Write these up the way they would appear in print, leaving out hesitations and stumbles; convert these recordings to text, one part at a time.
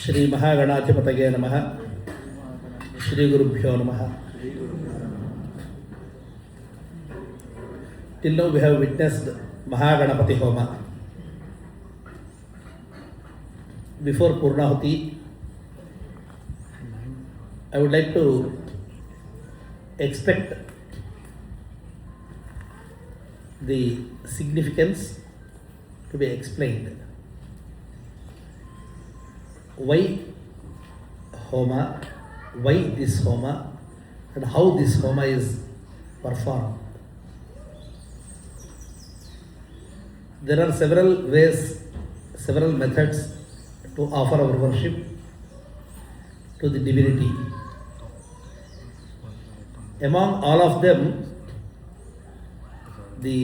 ಶ್ರೀ ಮಹಾಗಣಾಧಿಪತಯೇ ನಮಃ. ಶ್ರೀ ಗುರುಭ್ಯೋ ನಮಃ. Till now we have witnessed Ghanapathi Homa. Before Purnahuti, I would like to expect the significance to be explained. Why Homa, why this Homa, and how this Homa is performed. There are several ways, several methods to offer our worship to the divinity. Among all of them, the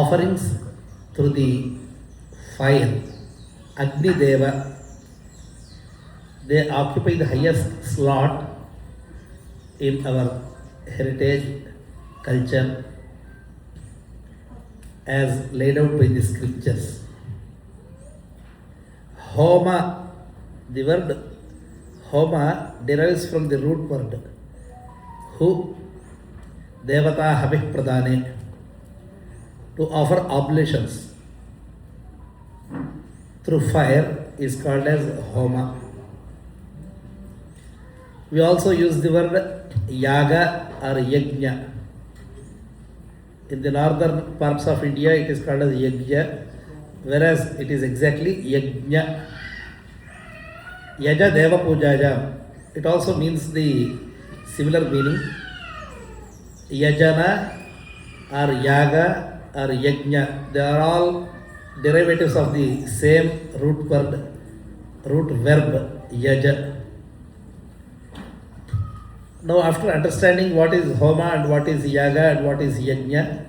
offerings through the fire, Agni Deva, they occupy the highest slot in our heritage, culture, as laid out by the scriptures. Homa, the word Homa derives from the root word Hu, Devata Habih Pradane, to offer oblations through fire is called as Homa. We also use the word Yaga or Yagya. In the northern parts of India, it is called as Yagya, whereas it is exactly Yagya. Yaja Deva Pujaya. It also means the similar meaning. Yajana or Yaga or Yagya, they are all derivatives of the same root word, root verb Yaja. Now, after understanding what is Homa and what is Yaga and what is Yagya,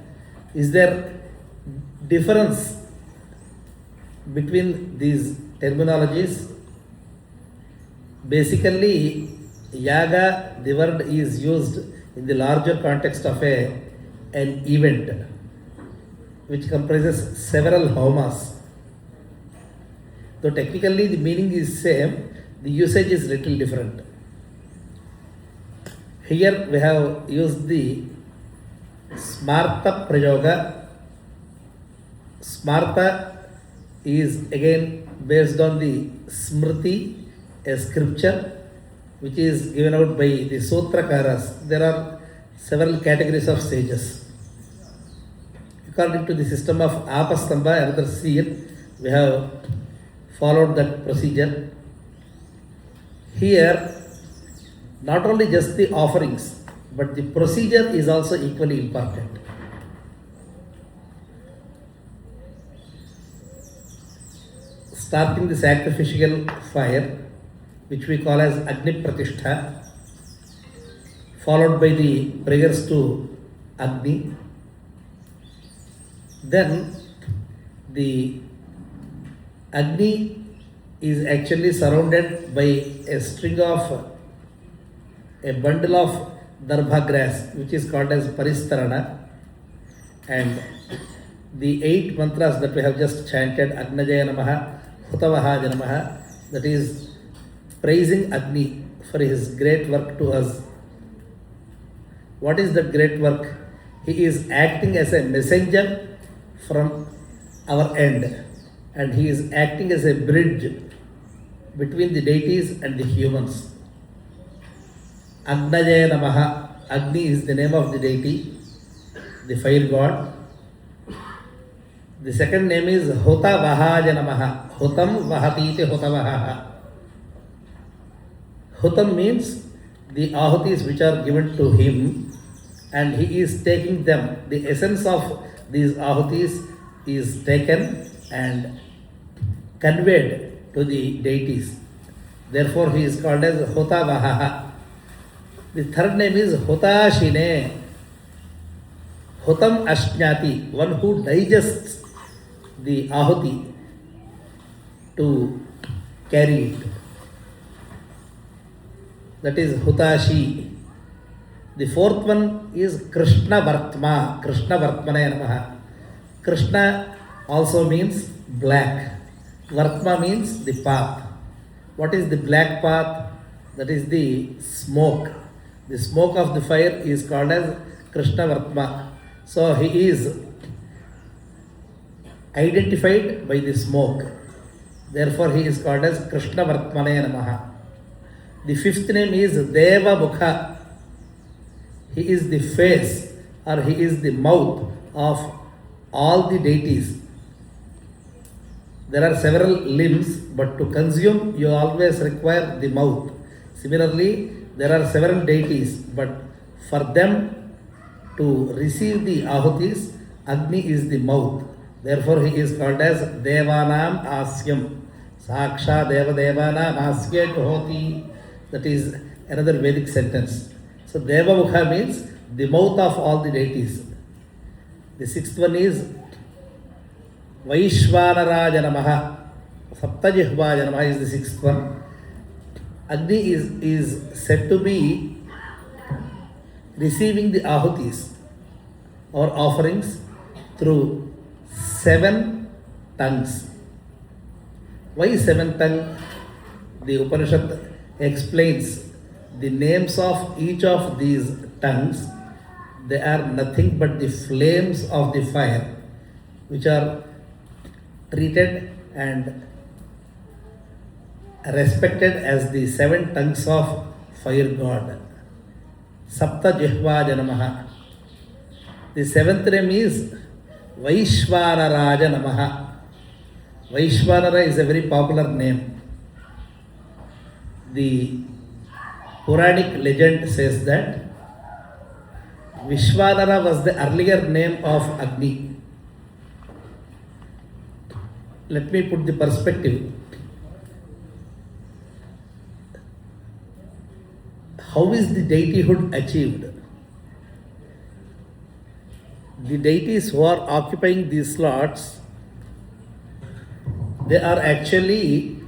is there difference between these terminologies? Basically, Yaga, the word is used in the larger context of an event which comprises several Homas. Though technically the meaning is same, the usage is little different. Here we have used the Smartha Prayoga. Smartha is again based on the Smriti, a scripture which is given out by the Sutrakaras. There are several categories of sages. According to the system of Apastamba, another seal, we have followed that procedure. Here, not only just the offerings, but the procedure is also equally important. Starting the sacrificial fire, which we call as Agni Pratishtha, followed by the prayers to Agni. Then the Agni is actually surrounded by a string of a bundle of darbha grass, which is called as Paristarana, and the 8 mantras that we have just chanted, Agnajaya Namaha, Hutavahaja Namaha, that is praising Agni for his great work to us. What is that great work? He is acting as a messenger from our end, and he is acting as a bridge between the deities and the humans. Agnajaya Namaha. Agni is the name of the deity, the fire god. The second name is Hutavahaja Namaha. Hutam Vahatite Hutavahaha. Hutam means the ahutis which are given to him, and he is taking them. The essence of these ahutis is taken and conveyed to the deities. Therefore, he is called as Hutavahaha. The third name is Hutashine. Hutam Ashnyati, one who digests the ahuti to carry it. That is Hutashi. The fourth one is Krishna Vartma. Krishna Vartmane Namaha. Krishna also means black. Vartma means the path. What is the black path? That is the smoke. The smoke of the fire is called as Krishna Vartma. So he is identified by the smoke. Therefore he is called as Krishna Vartmane Namaha. The fifth name is Deva Mukha. He is the face or he is the mouth of all the deities. There are several limbs, but to consume you always require the mouth. Similarly, there are several deities, but for them to receive the ahutis, Agni is the mouth. Therefore, he is called as Devanam Asyam. Saksha Deva Devanam Asya Juhoti. That is another Vedic sentence. So, Deva Mukha means the mouth of all the deities. The sixth one is Vishwanara Namaha. Saptajihva Namaha is the sixth one. Agni is said to be receiving the ahutis or offerings through 7 tongues. Why 7 tongue? The Upanishad explains the names of each of these tongues. They are nothing but the flames of the fire, which are treated and respected as the 7 tongues of fire god. Sapta Jihva Janamaha. The 7th name is Vishwanara Namaha. Vishwanara is a very popular name. The Puranic legend says that Vishwanara was the earlier name of Agni. Let me put the perspective. How is the deityhood achieved? The deities who are occupying these slots, they are actually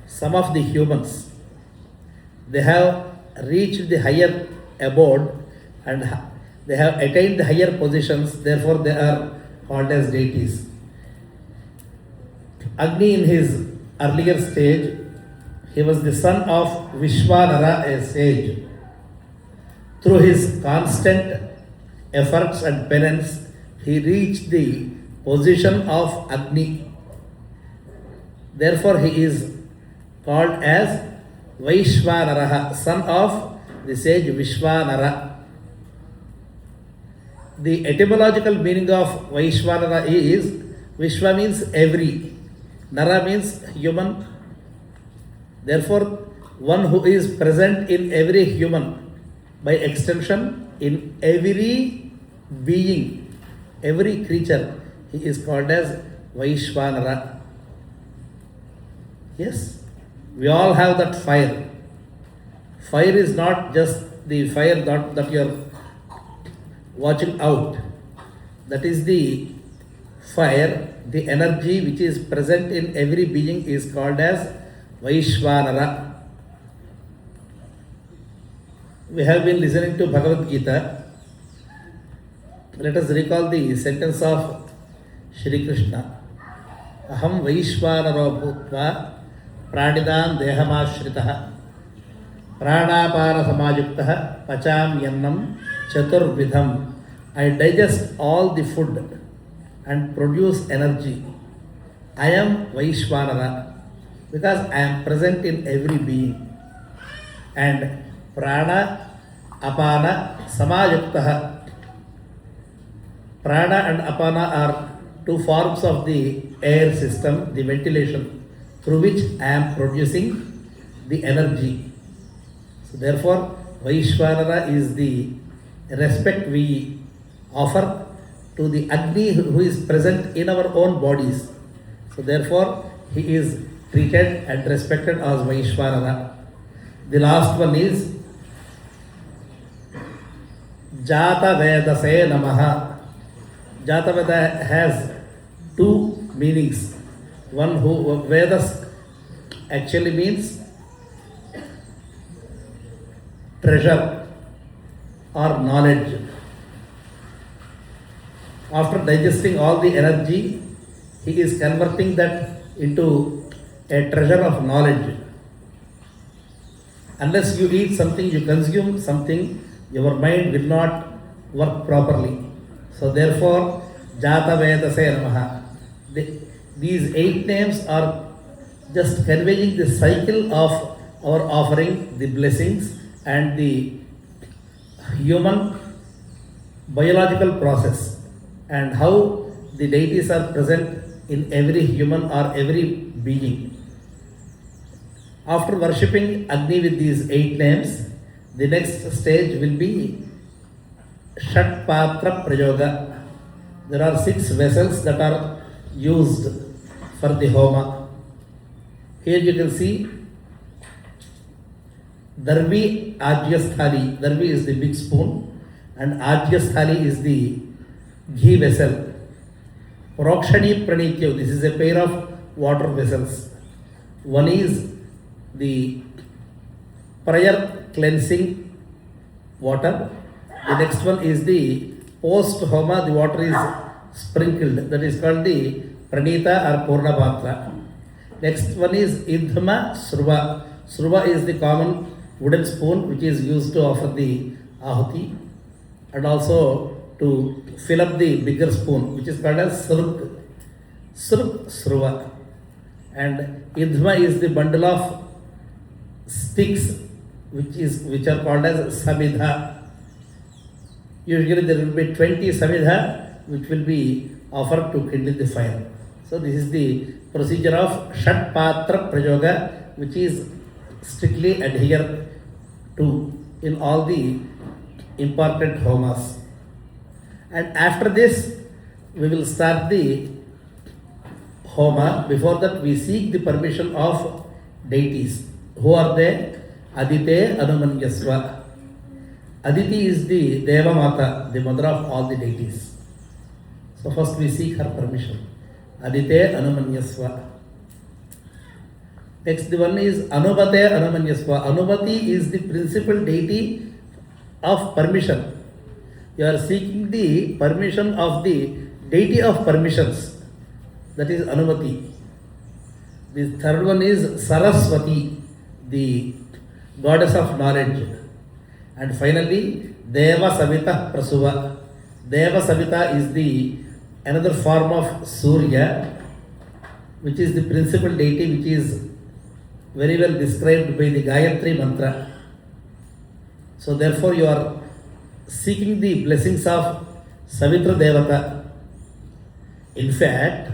some of the humans. They have reached the higher abode and they have attained the higher positions, therefore they are called as deities. Agni in his earlier stage, he was the son of Vishwanara, a sage. Through his constant efforts and penance, he reached the position of Agni. Therefore, he is called as Vishwanara, son of the sage Vishwanara. The etymological meaning of Vishwanara is Vishwa means every, Nara means human. Therefore, one who is present in every human, by extension, in every being, every creature, he is called as Vishwanara. Yes, we all have that fire. Fire is not just the fire that you are watching out. That is the fire, the energy which is present in every being is called as Vishwanara. We have been listening to Bhagavad Gita. Let us recall the sentence of Shri Krishna. Aham Vishwanaro Bhutva Pranidam Dehamashritah Pranapara Samajuktaha Pacham Yannam Chaturvidham. I digest all the food and produce energy. I am Vishwanara because I am present in every being. And Prana, Apana, Samajuktaha. Prana and Apana are 2 forms of the air system, the ventilation, through which I am producing the energy. So therefore, Vishwanara is the respect we offer to the Agni who is present in our own bodies. So therefore, he is treated and respected as Vishwanara. The last one is Jata Vedase Namaha. Jata Veda has 2 meanings. One who Vedas actually means treasure or knowledge. After digesting all the energy, he is converting that into a treasure of knowledge. Unless you eat something, you consume something, your mind will not work properly. So therefore, Jata Vedase Namaha. These 8 names are just conveying the cycle of our offering, the blessings and the human biological process, and how the deities are present in every human or every being. After worshipping Agni with these 8 names, the next stage will be Shat Patra Prayoga. There are 6 vessels that are used for the Homa. Here you can see Darvi Ajyasthali. Darvi is the big spoon and Ajyasthali is the ghee vessel. Prokshani Pranityo, this is a pair of water vessels. One is the prayer cleansing water. The next one is the post Homa, the water is sprinkled. That is called the Pranita or Purna Patra. Next one is Idhma Sruva. Sruva is the common wooden spoon which is used to offer the Ahuti, and also to fill up the bigger spoon which is called as Surk. Surk Sruva. And Idhma is the bundle of sticks which are called as Samidha. Usually there will be 20 Samidha which will be offered to kindle the fire. So this is the procedure of Shat Patra Prayoga, which is strictly adhered to in all the important homas. And after this, we will start the Homa. Before that, we seek the permission of deities. Who are they? Adite Anumanyasva. Aditi is the Deva Mata, the mother of all the deities. So first we seek her permission. Adite Anumanyasva. Next the one is Anubate Anumanyasva. Anubati is the principal deity of permission. You are seeking the permission of the deity of permissions. That is Anubati. The third one is Saraswati, the goddess of knowledge. And finally, Deva Savita Prasuva. Deva Savita is the another form of Surya, which is the principal deity, which is very well described by the Gayatri mantra. So therefore you are seeking the blessings of Savitra Devata. In fact,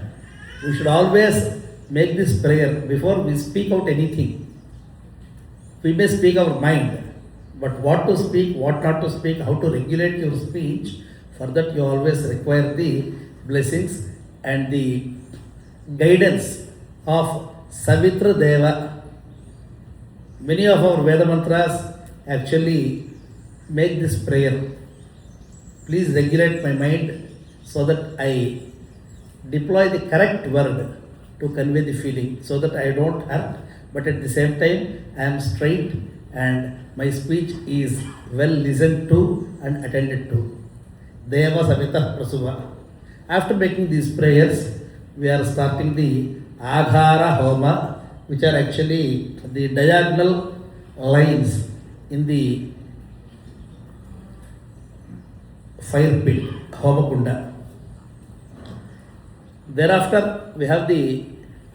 we should always make this prayer before we speak out anything. We may speak our mind, but what to speak, what not to speak, how to regulate your speech, for that you always require the blessings and the guidance of Savitra Deva. Many of our Veda mantras actually make this prayer. Please regulate my mind so that I deploy the correct word to convey the feeling, so that I don't hurt, but at the same time I am straight and my speech is well listened to and attended to. Deva Savita Prasuva. After making these prayers, we are starting the Aghara Homa, which are actually the diagonal lines in the fire pit, Homa Kunda. Thereafter, we have the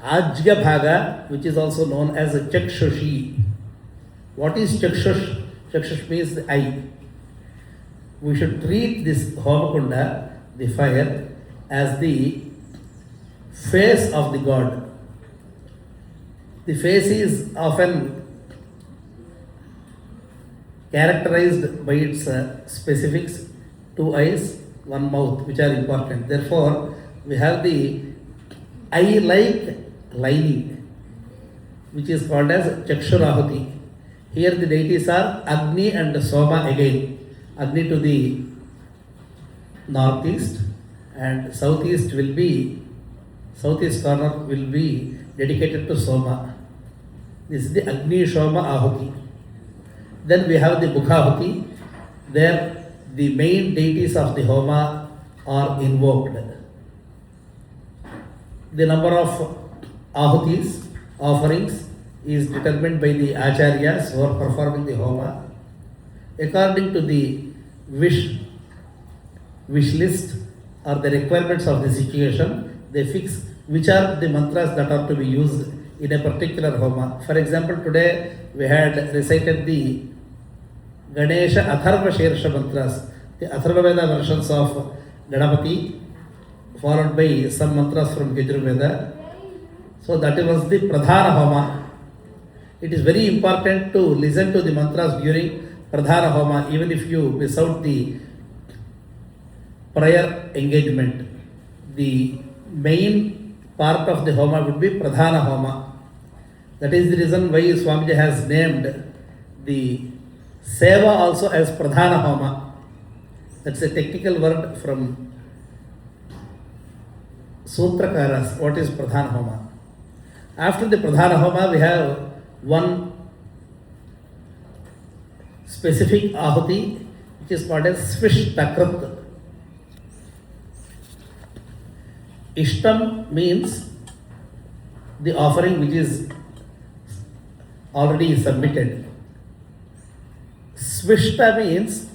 Ajya Bhaga, which is also known as Chakshushi. What is Chakshush? Chakshush means the eye. We should treat this Homa Kunda, the fire, as the face of the god. The face is often characterized by its specifics: 2 eyes, 1 mouth, which are important. Therefore, we have the eye-like lining, which is called as Chakshurahuti. Here the deities are Agni and Soma again. Agni to the northeast, and southeast corner will be dedicated to Soma. This is the Agni Soma Ahuti. Then we have the Mukhahuti. There the main deities of the Homa are invoked. The number of ahutis, offerings, is determined by the acharyas who are performing the homa. According to the wish list or the requirements of the situation, they fix which are the mantras that are to be used in a particular homa. For example, today we had recited the Ganesha Atharva Shersha mantras, the Atharva Veda versions of Ghanapathi, followed by some mantras from Yajurveda. So that was the Pradhana Homa. It is very important to listen to the mantras during Pradhana Homa, even if you miss out the prior engagement. The main part of the Homa would be Pradhana Homa. That is the reason why Swamiji has named the Seva also as Pradhana Homa. That's a technical word from Sutrakaras. What is Pradhana Homa? After the Pradhana Homa, we have one specific ahuti which is called as Svishtakrit. Ishtam means the offering which is already submitted. Svishta means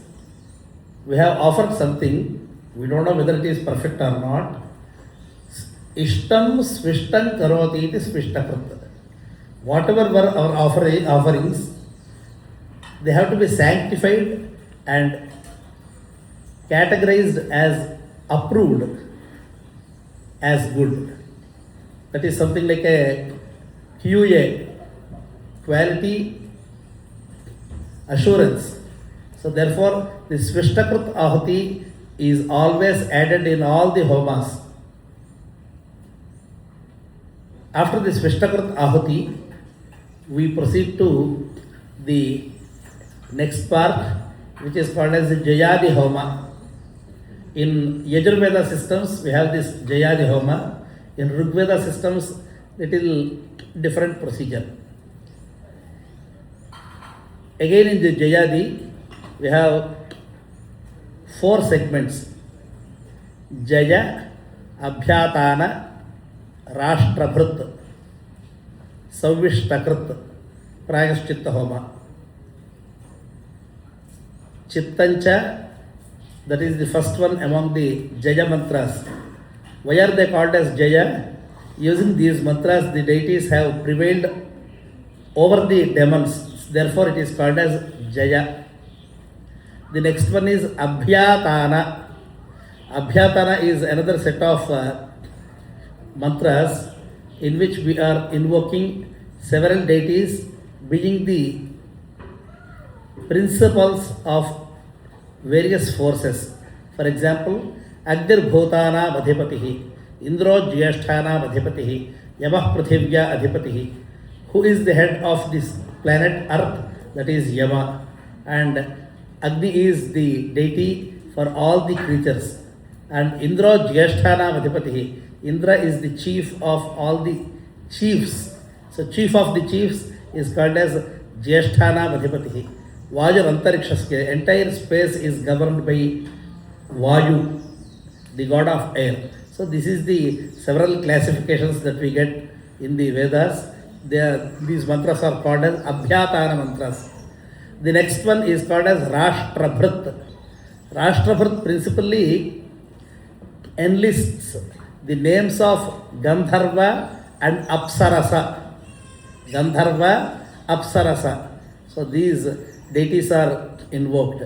we have offered something, we don't know whether it is perfect or not. Ishtam svishtam karoti iti svishtakrit. Whatever were our offerings, they have to be sanctified and categorized as approved as good. That is something like a QA, quality assurance. So therefore, the Svishtakrit ahuti is always added in all the homas. After the Svishtakrit ahuti, we proceed to the next part, which is called as the Jayadi Homa. In Yajurveda systems, we have this Jayadi Homa. In Rigveda systems, little different procedure. Again in the Jayadi, we have 4 segments. Jaya, Abhyatana, Rashtrabhrit, Svishtakrit, Prayaschitta Homa. Chittancha, that is the first one among the Jaya mantras. Why are they called as Jaya? Using these mantras, the deities have prevailed over the demons. Therefore, it is called as Jaya. The next one is Abhyatana. Abhyatana is another set of mantras in which we are invoking several deities being the principles of various forces. For example, Agdir Bhutana Adhipatihi, Indro Jyeshthana Adhipatihi, Yamah Prithivya Adhipatihi. Who is the head of this planet Earth? That is Yama. And Agni is the deity for all the creatures. And Indro Jyeshthana Adhipatihi. Indra is the chief of all the chiefs. So chief of the chiefs is called as Jyeshthana Adhipatihi. Vayu Antarikshaskya, entire space is governed by Vayu, the god of air. So this is the several classifications that we get in the Vedas. These mantras are called as Abhyatana mantras. The next one is called as Rashtrabhrit. Rashtrabhrit principally enlists the names of Gandharva and Apsarasa. Gandharva, Apsarasa. So these deities are invoked.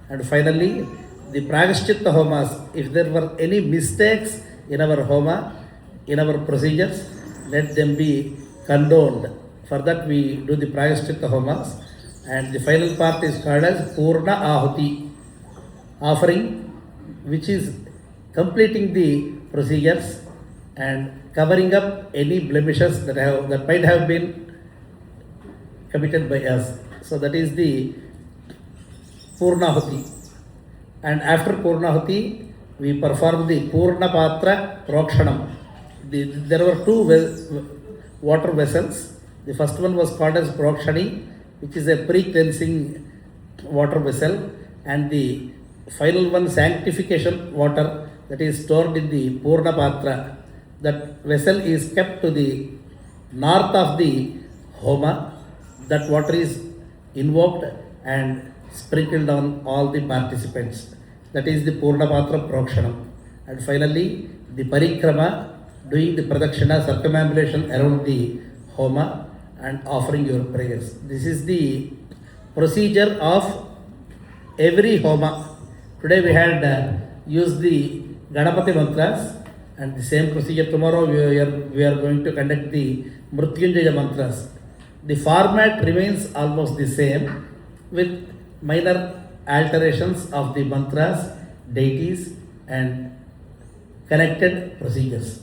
And finally, the Prayaschitta Homas, if there were any mistakes in our Homa, in our procedures, let them be condoned. For that we do the Prayaschitta Homas. And the final part is called as Purnahuti, offering which is completing the procedures and covering up any blemishes that might have been committed by us. So that is the Purnahuti. And after Purnahuti, we perform the Purnapatra Prokshanam. There were 2 water vessels. The first one was called as Prokshani, which is a pre-cleansing water vessel, and the final one, sanctification water, that is stored in the Purnapatra. That vessel is kept to the north of the Homa. That water is invoked and sprinkled on all the participants. That is the Purnapatra Prokshanam. And finally, the Parikrama, doing the Pradakshina circumambulation around the Homa and offering your prayers. This is the procedure of every Homa. Today we had used the Ghanapathi mantras, and the same procedure tomorrow we are going to conduct the Mrityunjaya mantras. The format remains almost the same with minor alterations of the mantras, deities and connected procedures.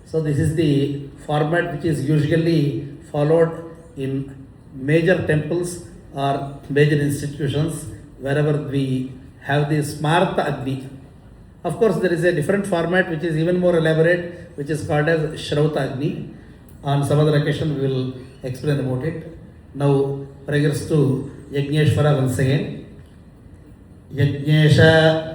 So this is the format which is usually followed in major temples or major institutions wherever we have the Smartha Agni. Of course, there is a different format which is even more elaborate, which is called as Shrauta Agni. On some other occasion, we will explain about it. Now, prayers to Yagneshwara once again. Yagnesha.